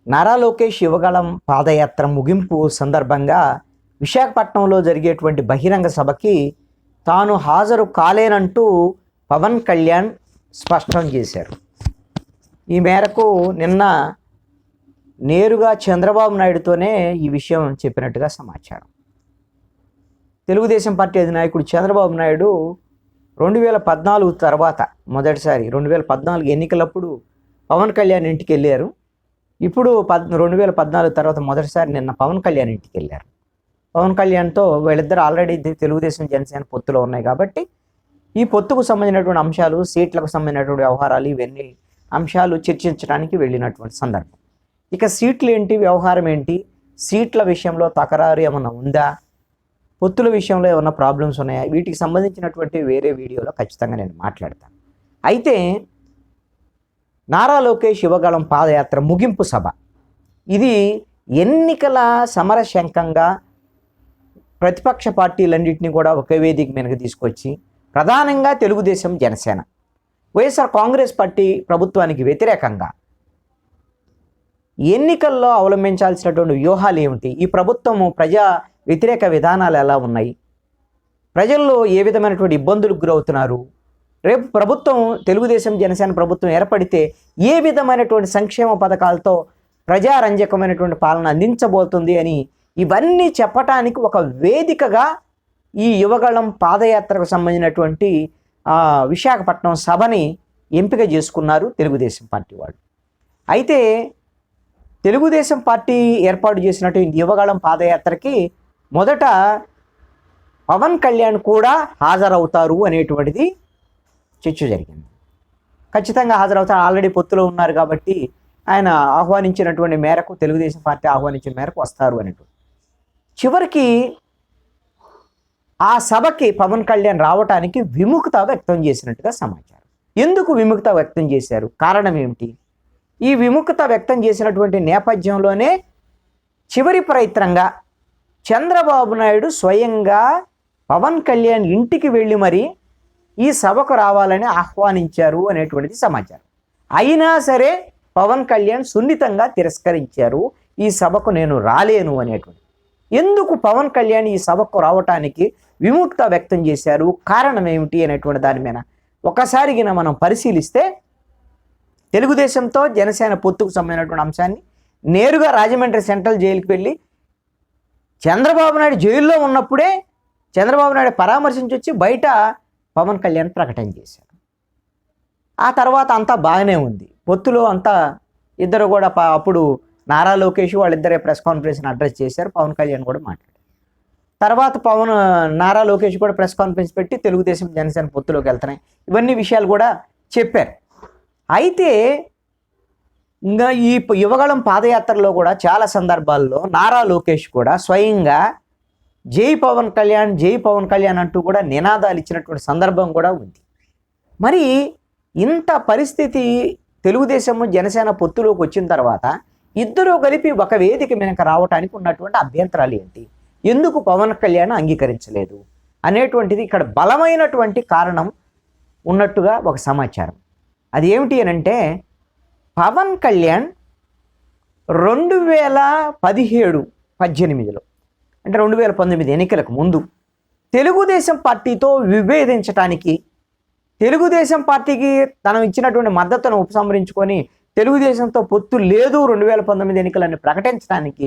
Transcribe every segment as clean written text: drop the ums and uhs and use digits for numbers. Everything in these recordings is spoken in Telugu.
నారా లోకేష్ యువగళం పాదయాత్ర ముగింపు సందర్భంగా విశాఖపట్నంలో జరిగేటువంటి బహిరంగ సభకి తాను హాజరు కాలేనంటూ పవన్ కళ్యాణ్ స్పష్టం చేశారు. ఈ మేరకు నిన్న నేరుగా చంద్రబాబు నాయుడుతోనే ఈ విషయం చెప్పినట్టుగా సమాచారం. తెలుగుదేశం పార్టీ అధినాయకుడు చంద్రబాబు నాయుడు 2014 తర్వాత మొదటిసారి 2014 ఎన్నికలప్పుడు పవన్ కళ్యాణ్ ఇంటికి వెళ్ళారు. ఇప్పుడు 2014 తర్వాత మొదటిసారి నిన్న పవన్ కళ్యాణ్ ఇంటికి వెళ్ళారు. పవన్ కళ్యాణ్తో వీళ్ళిద్దరు ఆల్రెడీ తెలుగుదేశం జనసేన పొత్తులో ఉన్నాయి కాబట్టి ఈ పొత్తుకు సంబంధించినటువంటి అంశాలు, సీట్లకు సంబంధించినటువంటి వ్యవహారాలు, ఇవన్నీ అంశాలు చర్చించడానికి వెళ్ళినటువంటి సందర్భం. ఇక సీట్లు ఏంటి, వ్యవహారం ఏంటి, సీట్ల విషయంలో తకరారు ఏమన్నా ఉందా, పొత్తుల విషయంలో ఏమన్నా ప్రాబ్లమ్స్ ఉన్నాయా, వీటికి సంబంధించినటువంటి వేరే వీడియోలో ఖచ్చితంగా నేను మాట్లాడతాను. అయితే నారా లోకేష్ యువగళం పాదయాత్ర ముగింపు సభ ఇది ఎన్నికల సమరశంకంగా ప్రతిపక్ష పార్టీలన్నింటినీ కూడా ఒకే వేదిక మీదకి తీసుకొచ్చి ప్రధానంగా తెలుగుదేశం, జనసేన, వైఎస్ఆర్ కాంగ్రెస్ పార్టీ ప్రభుత్వానికి వ్యతిరేకంగా ఎన్నికల్లో అవలంబించాల్సినటువంటి వ్యూహాలు ఏమిటి, ఈ ప్రభుత్వము ప్రజా వ్యతిరేక విధానాలు ఎలా ఉన్నాయి, ప్రజల్లో ఏ విధమైనటువంటి ఇబ్బందులకు గురవుతున్నారు, రేపు ప్రభుత్వం తెలుగుదేశం జనసేన ప్రభుత్వం ఏర్పడితే ఏ విధమైనటువంటి సంక్షేమ పథకాలతో ప్రజారంజకమైనటువంటి పాలన అందించబోతుంది అని ఇవన్నీ చెప్పటానికి ఒక వేదికగా ఈ యువగళం పాదయాత్రకు సంబంధించినటువంటి విశాఖపట్నం సభని ఎంపిక చేసుకున్నారు తెలుగుదేశం పార్టీ వాళ్ళు. అయితే తెలుగుదేశం పార్టీ ఏర్పాటు చేసినటువంటి యువగళం పాదయాత్రకి మొదట పవన్ కళ్యాణ్ కూడా హాజరవుతారు అనేటువంటిది చర్చ జరిగింది. ఖచ్చితంగా హాజరవుతారు, ఆల్రెడీ పొత్తులో ఉన్నారు కాబట్టి ఆయన ఆహ్వానించినటువంటి మేరకు, తెలుగుదేశం పార్టీ ఆహ్వానించిన మేరకు వస్తారు అనేటువంటి. చివరికి ఆ సభకి పవన్ కళ్యాణ్ రావటానికి విముఖత వ్యక్తం చేసినట్టుగా సమాచారం. ఎందుకు విముఖత వ్యక్తం చేశారు, కారణం ఏమిటి? ఈ విముఖత వ్యక్తం చేసినటువంటి నేపథ్యంలోనే చివరి ప్రయత్నంగా చంద్రబాబు నాయుడు స్వయంగా పవన్ కళ్యాణ్ ఇంటికి వెళ్ళి మరి ఈ సభకు రావాలని ఆహ్వానించారు అనేటువంటిది సమాచారం. అయినా సరే పవన్ కళ్యాణ్ సున్నితంగా తిరస్కరించారు, ఈ సభకు నేను రాలేను అనేటువంటి. ఎందుకు పవన్ కళ్యాణ్ ఈ సభకు రావటానికి విముక్త వ్యక్తం చేశారు, కారణం ఏమిటి అనేటువంటి దాని మీద ఒకసారిగిన మనం పరిశీలిస్తే తెలుగుదేశంతో జనసేన పొత్తుకు సంబంధించినటువంటి అంశాన్ని నేరుగా రాజమండ్రి సెంట్రల్ జైలుకి వెళ్ళి చంద్రబాబు నాయుడు జైల్లో ఉన్నప్పుడే చంద్రబాబు నాయుడు పరామర్శించి వచ్చి బయట పవన్ కళ్యాణ్ ప్రకటన చేశారు. ఆ తర్వాత అంతా బాగానే ఉంది, పొత్తులో అంతా ఇద్దరు కూడా అప్పుడు నారా లోకేష్ వాళ్ళిద్దరే ప్రెస్ కాన్ఫరెన్స్ని అడ్రస్ చేశారు, పవన్ కళ్యాణ్ కూడా మాట్లాడారు. తర్వాత నారా లోకేష్ కూడా ప్రెస్ కాన్ఫరెన్స్ పెట్టి తెలుగుదేశం జనసేన పొత్తులోకి వెళ్తున్నాయి, ఇవన్నీ విషయాలు కూడా చెప్పారు. అయితే ఇంకా ఈ యువగళం పాదయాత్రలో కూడా చాలా సందర్భాల్లో నారా లోకేష్ కూడా స్వయంగా జై పవన్ కళ్యాణ్, జై పవన్ కళ్యాణ్ అంటూ కూడా నినాదాలు ఇచ్చినటువంటి సందర్భం కూడా ఉంది. మరి ఇంత పరిస్థితి తెలుగుదేశం జనసేన పొత్తులోకి వచ్చిన తర్వాత ఇద్దరూ కలిపి ఒక వేదిక మీదకి రావడానికి ఉన్నటువంటి అభ్యంతరాలు ఏంటి, ఎందుకు పవన్ కళ్యాణ్ అంగీకరించలేదు అనేటువంటిది ఇక్కడ బలమైనటువంటి కారణం ఉన్నట్టుగా ఒక సమాచారం. అది ఏమిటి అని అంటే, పవన్ కళ్యాణ్ 2017-18లో అంటే 2019 ఎన్నికలకు ముందు తెలుగుదేశం పార్టీతో విభేదించడానికి, తెలుగుదేశం పార్టీకి తను ఇచ్చినటువంటి మద్దతును ఉపసంహరించుకొని తెలుగుదేశంతో పొత్తు లేదు 2019 ఎన్నికలని ప్రకటించడానికి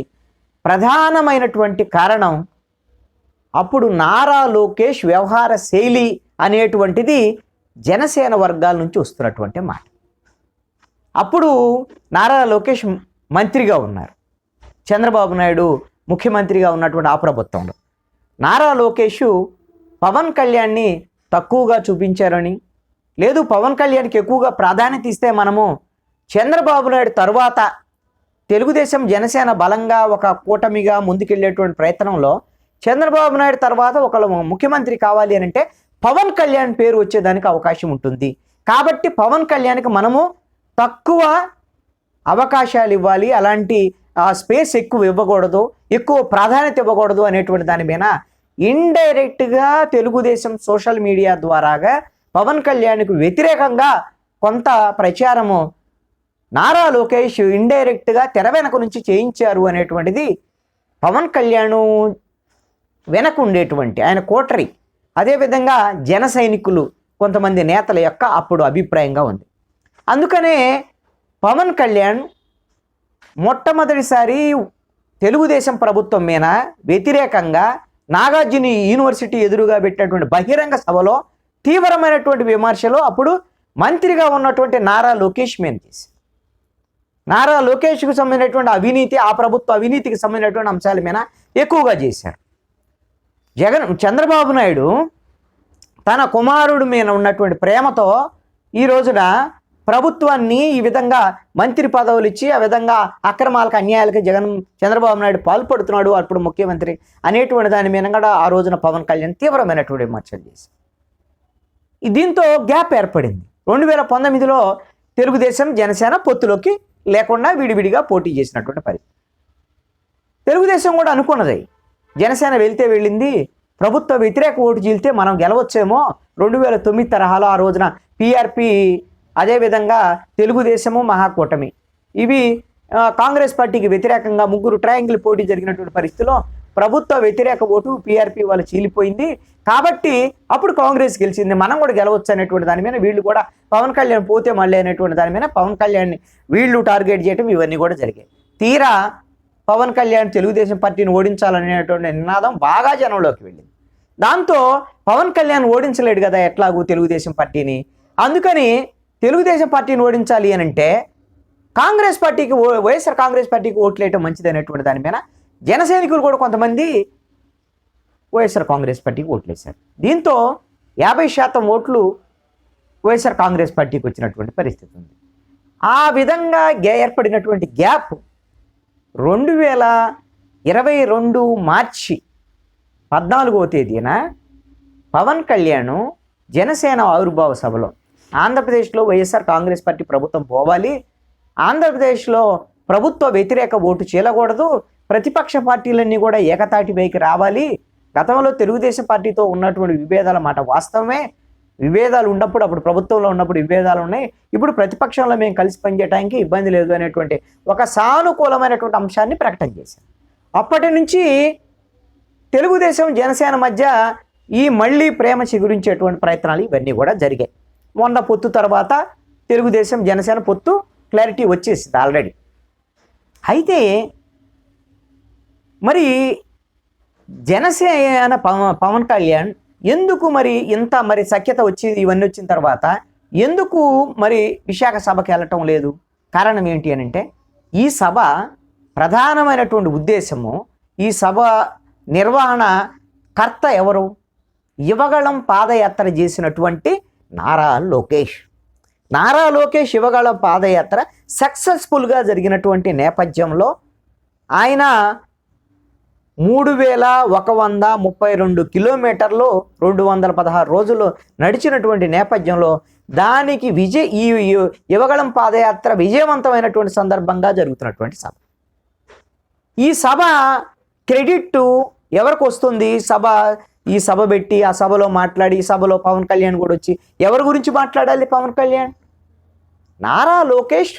ప్రధానమైనటువంటి కారణం అప్పుడు నారా లోకేష్ వ్యవహార శైలి అనేటువంటిది జనసేన వర్గాల నుంచి వస్తున్నటువంటి మాట. అప్పుడు నారా లోకేష్ మంత్రిగా ఉన్నారు, చంద్రబాబు నాయుడు ముఖ్యమంత్రిగా ఉన్నటువంటి ఆ ప్రభుత్వంలో నారా లోకేష్ పవన్ కళ్యాణ్ని తక్కువగా చూపించారని, లేదు పవన్ కళ్యాణ్కి ఎక్కువగా ప్రాధాన్యత ఇస్తే మనము చంద్రబాబు నాయుడు తర్వాత తెలుగుదేశం జనసేన బలంగా ఒక కూటమిగా ముందుకెళ్ళేటువంటి ప్రయత్నంలో చంద్రబాబు నాయుడు తర్వాత ఒకళ్ళు ముఖ్యమంత్రి కావాలి అని అంటే పవన్ కళ్యాణ్ పేరు వచ్చేదానికి అవకాశం ఉంటుంది, కాబట్టి పవన్ కళ్యాణ్కి మనము తక్కువ అవకాశాలు ఇవ్వాలి, అలాంటి స్పేస్ ఎక్కువ ఇవ్వకూడదు, ఎక్కువ ప్రాధాన్యత ఇవ్వకూడదు అనేటువంటి దాని మీద ఇండైరెక్ట్గా తెలుగుదేశం సోషల్ మీడియా ద్వారాగా పవన్ కళ్యాణ్కు వ్యతిరేకంగా కొంత ప్రచారము నారా లోకేష్ ఇండైరెక్ట్గా తెర వెనక నుంచి చేయించారు అనేటువంటిది పవన్ కళ్యాణ్ వెనక ఉండేటువంటి ఆయన కోటరీ, అదేవిధంగా జన సైనికులు కొంతమంది నేతల యొక్క అప్పుడు అభిప్రాయంగా ఉంది. అందుకనే పవన్ కళ్యాణ్ మొట్టమొదటిసారి తెలుగుదేశం ప్రభుత్వం మీద వ్యతిరేకంగా నాగార్జున యూనివర్సిటీ ఎదురుగా పెట్టినటువంటి బహిరంగ సభలో తీవ్రమైనటువంటి విమర్శలు అప్పుడు మంత్రిగా ఉన్నటువంటి నారా లోకేష్ మీద చేశారు. నారా లోకేష్కు సంబంధించినటువంటి అవినీతి, ఆ ప్రభుత్వ అవినీతికి సంబంధించినటువంటి అంశాల మీద ఎక్కువగా చేశారు. చంద్రబాబు నాయుడు తన కుమారుడి మీద ఉన్నటువంటి ప్రేమతో ఈ రోజున ప్రభుత్వాన్ని ఈ విధంగా మంత్రి పదవులు ఇచ్చి ఆ విధంగా అక్రమాలకు అన్యాయాలకు చంద్రబాబు నాయుడు పాల్పడుతున్నాడు అప్పుడు ముఖ్యమంత్రి అనేటువంటి దాని మీద కూడా ఆ రోజున పవన్ కళ్యాణ్ తీవ్రమైనటువంటి విమర్శలు చేశారు. దీంతో గ్యాప్ ఏర్పడింది. 2019లో తెలుగుదేశం జనసేన పొత్తులోకి లేకుండా విడివిడిగా పోటీ చేసినటువంటి పరిస్థితి. తెలుగుదేశం కూడా అనుకున్నది, జనసేన వెళ్తే వెళ్ళింది, ప్రభుత్వ వ్యతిరేక ఓటు చీలితే మనం గెలవచ్చేమో. 2009 తరహాలో ఆ రోజున పిఆర్పి, అదేవిధంగా తెలుగుదేశము, మహాకూటమి ఇవి కాంగ్రెస్ పార్టీకి వ్యతిరేకంగా ముగ్గురు ట్రయాంగిల్ పోటీ జరిగినటువంటి పరిస్థితిలో ప్రభుత్వ వ్యతిరేక ఓటు పిఆర్పి వాళ్ళు చీలిపోయింది. కాబట్టి అప్పుడు కాంగ్రెస్ గెలిచింది, మనం కూడా గెలవచ్చు అనేటువంటి దాని మీద వీళ్ళు కూడా పవన్ కళ్యాణ్ పోతే మళ్ళీ అనేటువంటి దాని మీద పవన్ కళ్యాణ్ని వీళ్ళు టార్గెట్ చేయడం ఇవన్నీ కూడా జరిగాయి. తీరా పవన్ కళ్యాణ్ తెలుగుదేశం పార్టీని ఓడించాలనేటువంటి నినాదం బాగా జనంలోకి వెళ్ళింది. దాంతో పవన్ కళ్యాణ్ ఓడించలేడు కదా ఎట్లాగూ తెలుగుదేశం పార్టీని. అందుకని తెలుగుదేశం పార్టీని ఓడించాలి అని అంటే కాంగ్రెస్ పార్టీకి, వైఎస్ఆర్ కాంగ్రెస్ పార్టీకి ఓట్లు వేయటం మంచిది అనేటువంటి దాని మీద జన సైనికులు కూడా కొంతమంది వైఎస్ఆర్ కాంగ్రెస్ పార్టీకి ఓట్లు వేశారు. దీంతో 50% ఓట్లు వైఎస్ఆర్ కాంగ్రెస్ పార్టీకి వచ్చినటువంటి పరిస్థితి ఉంది. ఆ విధంగా ఏర్పడినటువంటి గ్యాప్ 2022 మార్చి 14వ తేదీన పవన్ కళ్యాణ్ జనసేన ఆవిర్భావ సభలో ఆంధ్రప్రదేశ్లో వైఎస్ఆర్ కాంగ్రెస్ పార్టీ ప్రభుత్వం పోవాలి, ఆంధ్రప్రదేశ్లో ప్రభుత్వ వ్యతిరేక ఓటు చీలకూడదు, ప్రతిపక్ష పార్టీలన్నీ కూడా ఏకతాటిపైకి రావాలి. గతంలో తెలుగుదేశం పార్టీతో ఉన్నటువంటి విభేదాల మాట వాస్తవమే, విభేదాలు ఉన్నప్పుడు అప్పుడు ప్రభుత్వంలో ఉన్నప్పుడు విభేదాలు ఉన్నాయి, ఇప్పుడు ప్రతిపక్షంలో మేము కలిసి పనిచేయడానికి ఇబ్బంది లేదు అనేటువంటి ఒక సానుకూలమైనటువంటి అంశాన్ని ప్రకటన చేశారు. అప్పటి నుంచి తెలుగుదేశం జనసేన మధ్య ఈ మళ్ళీ ప్రేమ చిగురించేటువంటి ప్రయత్నాలు ఇవన్నీ కూడా జరిగాయి. మొన్న పొత్తు తర్వాత తెలుగుదేశం జనసేన పొత్తు క్లారిటీ వచ్చేసింది ఆల్రెడీ. అయితే మరి జనసేన పవన్ కళ్యాణ్ ఎందుకు మరి ఇంత మరి సఖ్యత వచ్చింది, ఇవన్నీ వచ్చిన తర్వాత ఎందుకు మరి విశాఖ సభకి వెళ్ళటం లేదు? కారణం ఏంటి అని అంటే ఈ సభ ప్రధానమైనటువంటి ఉద్దేశము, ఈ సభ నిర్వహణ కర్త ఎవరు? యువగళం పాదయాత్ర చేసినటువంటి నారా లోకేష్. నారా లోకేష్ యువగళం పాదయాత్ర సక్సెస్ఫుల్గా జరిగినటువంటి నేపథ్యంలో ఆయన 3132 కిలోమీటర్లు 216 రోజులు నడిచినటువంటి నేపథ్యంలో దానికి ఈ యువగళం పాదయాత్ర విజయవంతమైనటువంటి సందర్భంగా జరుగుతున్నటువంటి సభ. ఈ సభ క్రెడిట్ ఎవరికి వస్తుంది? ఈ సభ పెట్టి ఆ సభలో మాట్లాడి, ఈ సభలో పవన్ కళ్యాణ్ కూడా వచ్చి ఎవరి గురించి మాట్లాడాలి? పవన్ కళ్యాణ్, నారా లోకేష్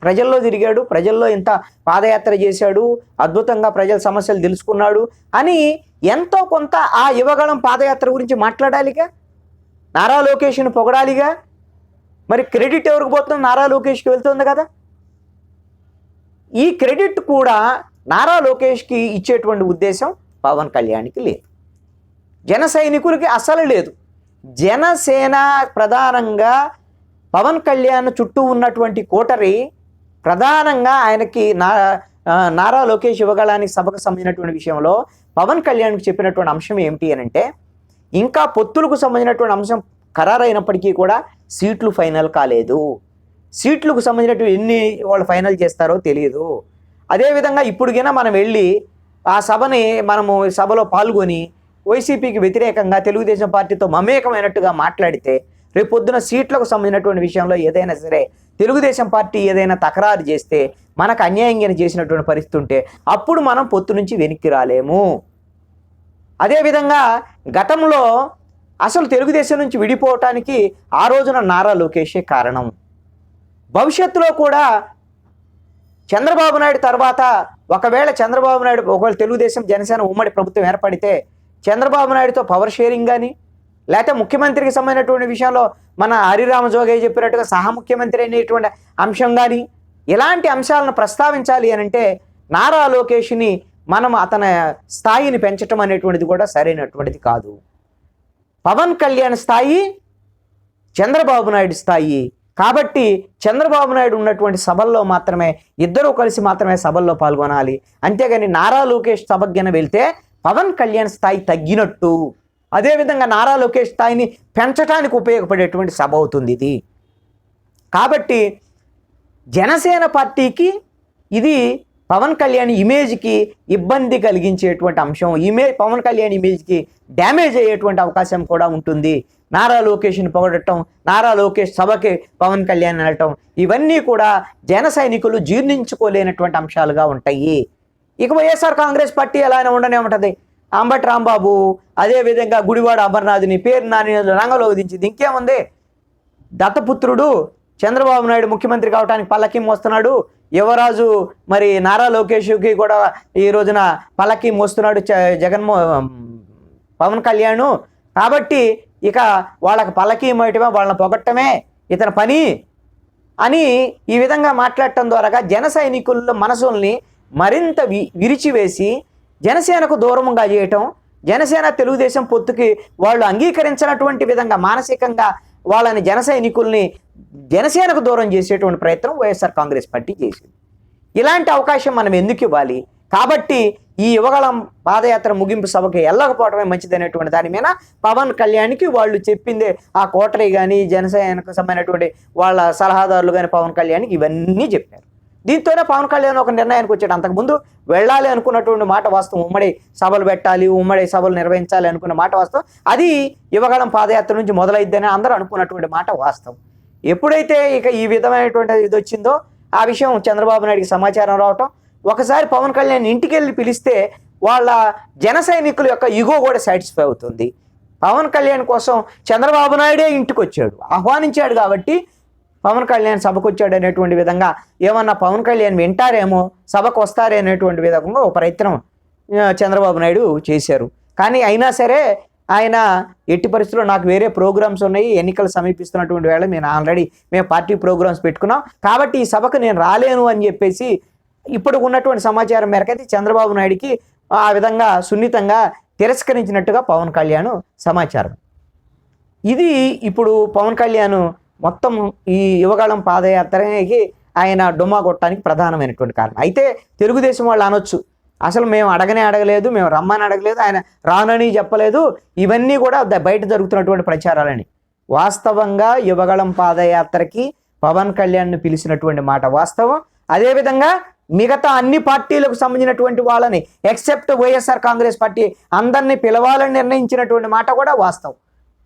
ప్రజల్లో తిరిగాడు, ప్రజల్లో ఇంత పాదయాత్ర చేశాడు, అద్భుతంగా ప్రజల సమస్యలు తెలుసుకున్నాడు అని ఎంతో కొంత ఆ యువగళం పాదయాత్ర గురించి మాట్లాడాలిగా, నారా లోకేష్ని పొగడాలిగా. మరి క్రెడిట్ ఎవరికి పోతుంది? నారా లోకేష్కి వెళ్తుంది కదా. ఈ క్రెడిట్ కూడా నారా లోకేష్కి ఇచ్చేటువంటి ఉద్దేశం పవన్ కళ్యాణ్కి లేదు, జన సైనికులకి అసలు లేదు. జనసేన ప్రధానంగా పవన్ కళ్యాణ్ చుట్టూ ఉన్నటువంటి కోటరీ ప్రధానంగా ఆయనకి నారా లోకేష్ యువగళానికి సభకు సంబంధించినటువంటి విషయంలో పవన్ కళ్యాణ్కి చెప్పినటువంటి అంశం ఏమిటి అని అంటే, ఇంకా పొత్తులకు సంబంధించినటువంటి అంశం ఖరారైనప్పటికీ కూడా సీట్లు ఫైనల్ కాలేదు, సీట్లకు సంబంధించినటువంటి ఎన్ని వాళ్ళు ఫైనల్ చేస్తారో తెలియదు. అదేవిధంగా ఇప్పుడుగైనా మనం వెళ్ళి ఆ సభలో పాల్గొని వైసీపీకి వ్యతిరేకంగా తెలుగుదేశం పార్టీతో మమేకమైనట్టుగా మాట్లాడితే రేపు పొద్దున సీట్లకు సంబంధించినటువంటి విషయంలో ఏదైనా సరే తెలుగుదేశం పార్టీ ఏదైనా తకరారు చేస్తే, మనకు అన్యాయంగా చేసినటువంటి పరిస్థితి ఉంటే అప్పుడు మనం పొత్తు నుంచి వెనక్కి రాలేము. అదేవిధంగా గతంలో అసలు తెలుగుదేశం నుంచి విడిపోవటానికి ఆ రోజున నారా లోకేషే కారణం. భవిష్యత్తులో కూడా చంద్రబాబు నాయుడు తర్వాత ఒకవేళ తెలుగుదేశం జనసేన ఉమ్మడి ప్రభుత్వం ఏర్పడితే చంద్రబాబు నాయుడుతో పవర్ షేరింగ్ కానీ లేకపోతే ముఖ్యమంత్రికి సంబంధించినటువంటి విషయంలో మన హరిరామ జోగయ్య చెప్పినట్టుగా సహా ముఖ్యమంత్రి అనేటువంటి అంశం కానీ ఇలాంటి అంశాలను ప్రస్తావించాలి అని అంటే నారా లోకేష్ని మనం అతని స్థాయిని పెంచటం అనేటువంటిది కూడా సరైనటువంటిది కాదు. పవన్ కళ్యాణ్ స్థాయి చంద్రబాబు నాయుడు స్థాయి కాబట్టి చంద్రబాబు నాయుడు ఉన్నటువంటి సభల్లో మాత్రమే ఇద్దరూ కలిసి మాత్రమే సభల్లో పాల్గొనాలి. అంతేగాని నారా లోకేష్ సభకి వెళ్తే పవన్ కళ్యాణ్ స్థాయి తగ్గినట్టు. అదేవిధంగా నారా లోకేష్ స్థాయిని పెంచడానికి ఉపయోగపడేటువంటి సభ అవుతుంది ఇది. కాబట్టి జనసేన పార్టీకి ఇది పవన్ కళ్యాణ్ ఇమేజ్కి ఇబ్బంది కలిగించేటువంటి అంశం. పవన్ కళ్యాణ్ ఇమేజ్కి డ్యామేజ్ అయ్యేటువంటి అవకాశం కూడా ఉంటుంది. నారా లోకేష్ని పొగడటం, నారా లోకేష్ సభకి పవన్ కళ్యాణ్ అనటం ఇవన్నీ కూడా జన సైనికులు జీర్ణించుకోలేనటువంటి అంశాలుగా ఉంటాయి. ఇక వైఎస్ఆర్ కాంగ్రెస్ పార్టీ ఎలానే ఉండనే ఉంటుంది. అంబటి రాంబాబు అదేవిధంగా గుడివాడ అమర్నాథ్ని పేరు నాని రంగంలోకి దించింది. ఇంకేముంది, దత్తపుత్రుడు చంద్రబాబు నాయుడు ముఖ్యమంత్రి కావడానికి పల్లకి మోస్తున్నాడు. యువరాజు మరి నారా లోకేష్కి కూడా ఈ రోజున పల్లకి మోస్తున్నాడు పవన్ కళ్యాణ్. కాబట్టి ఇక వాళ్ళకి పల్లకి మోయటమే, వాళ్ళని పొగట్టమే ఇతని పని అని ఈ విధంగా మాట్లాడటం ద్వారా జన సైనికుల మనసుల్ని మరింత విరిచివేసి జనసేనకు దూరంగా చేయటం, జనసేన తెలుగుదేశం పొత్తుకి వాళ్ళు అంగీకరించినటువంటి విధంగా మానసికంగా వాళ్ళని జన సైనికుల్ని జనసేనకు దూరం చేసేటువంటి ప్రయత్నం వైఎస్ఆర్ కాంగ్రెస్ పార్టీ చేసింది. ఇలాంటి అవకాశం మనం ఎందుకు ఇవ్వాలి? కాబట్టి ఈ యువగళం పాదయాత్ర ముగింపు సభకి వెళ్ళకపోవడమే మంచిదనేటువంటి దాని మీద పవన్ కళ్యాణ్కి వాళ్ళు చెప్పిందే ఆ కోటరీ కానీ జనసేనకు సంబంధించినటువంటి వాళ్ళ సలహాదారులు కానీ పవన్ కళ్యాణ్కి ఇవన్నీ చెప్పారు. దీంతోనే పవన్ కళ్యాణ్ ఒక నిర్ణయానికి వచ్చాడు. అంతకుముందు వెళ్ళాలి అనుకున్నటువంటి మాట వాస్తవం, ఉమ్మడి సభలు పెట్టాలి, ఉమ్మడి సభలు నిర్వహించాలి అనుకున్న మాట వాస్తవం. అది యువగళం పాదయాత్ర నుంచి మొదలైద్దని అందరూ అనుకున్నటువంటి మాట వాస్తవం. ఎప్పుడైతే ఇక ఈ విధమైనటువంటి ఇది వచ్చిందో ఆ విషయం చంద్రబాబు నాయుడికి సమాచారం రావటం, ఒకసారి పవన్ కళ్యాణ్ ఇంటికి వెళ్ళి పిలిస్తే వాళ్ళ జన సైనికుల యొక్క ఇగో కూడా సాటిస్ఫై అవుతుంది. పవన్ కళ్యాణ్ కోసం చంద్రబాబు నాయుడే ఇంటికి వచ్చాడు, ఆహ్వానించాడు కాబట్టి పవన్ కళ్యాణ్ సభకు వచ్చాడు అనేటువంటి విధంగా ఏమన్నా పవన్ కళ్యాణ్ వింటారేమో, సభకు వస్తారే అనేటువంటి విధంగా ఒక ప్రయత్నం చంద్రబాబు నాయుడు చేశారు. కానీ అయినా సరే ఆయన ఎట్టి పరిస్థితుల్లో నాకు వేరే ప్రోగ్రామ్స్ ఉన్నాయి, ఎన్నికలు సమీపిస్తున్నటువంటి వేళ మేము పార్టీ ప్రోగ్రామ్స్ పెట్టుకున్నాం కాబట్టి ఈ సభకు నేను రాలేను అని చెప్పేసి ఇప్పుడు ఉన్నటువంటి సమాచారం మేరకైతే చంద్రబాబు నాయుడికి ఆ విధంగా సున్నితంగా తిరస్కరించినట్టుగా పవన్ కళ్యాణ్ సమాచారం. ఇది ఇప్పుడు పవన్ కళ్యాణ్ మొత్తం ఈ యువగళం పాదయాత్రకి ఆయన డుమ్మా కొట్టడానికి ప్రధానమైనటువంటి కారణం. అయితే తెలుగుదేశం వాళ్ళు అనొచ్చు, అసలు మేము అడగలేదు, మేము రమ్మని అడగలేదు, ఆయన రానని చెప్పలేదు, ఇవన్నీ కూడా బయట జరుగుతున్నటువంటి ప్రచారాలని. వాస్తవంగా యువగళం పాదయాత్రకి పవన్ కళ్యాణ్ను పిలిచినటువంటి మాట వాస్తవం. అదేవిధంగా మిగతా అన్ని పార్టీలకు సంబంధించినటువంటి వాళ్ళని ఎక్సెప్ట్ వైఎస్ఆర్ కాంగ్రెస్ పార్టీ అందరినీ పిలవాలని నిర్ణయించినటువంటి మాట కూడా వాస్తవం.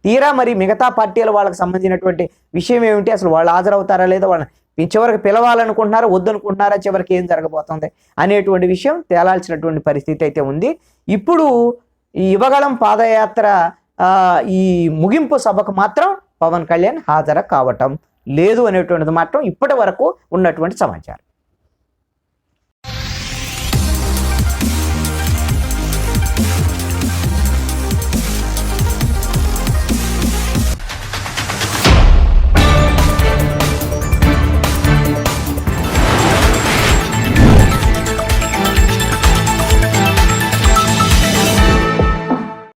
తీరా మరి మిగతా పార్టీల వాళ్ళకి సంబంధించినటువంటి విషయం ఏమిటి, అసలు వాళ్ళు హాజరవుతారా లేదా, వాళ్ళని చివరికి పిలవాలనుకుంటున్నారా వద్దనుకుంటున్నారా, చివరికి ఏం జరగబోతుంది అనేటువంటి విషయం తేలాల్సినటువంటి పరిస్థితి అయితే ఉంది. ఇప్పుడు ఈ యువగళం పాదయాత్ర ఈ ముగింపు సభకు మాత్రం పవన్ కళ్యాణ్ హాజరు కావటం లేదు అనేటువంటిది మాత్రం ఇప్పటి వరకు ఉన్నటువంటి సమాచారం.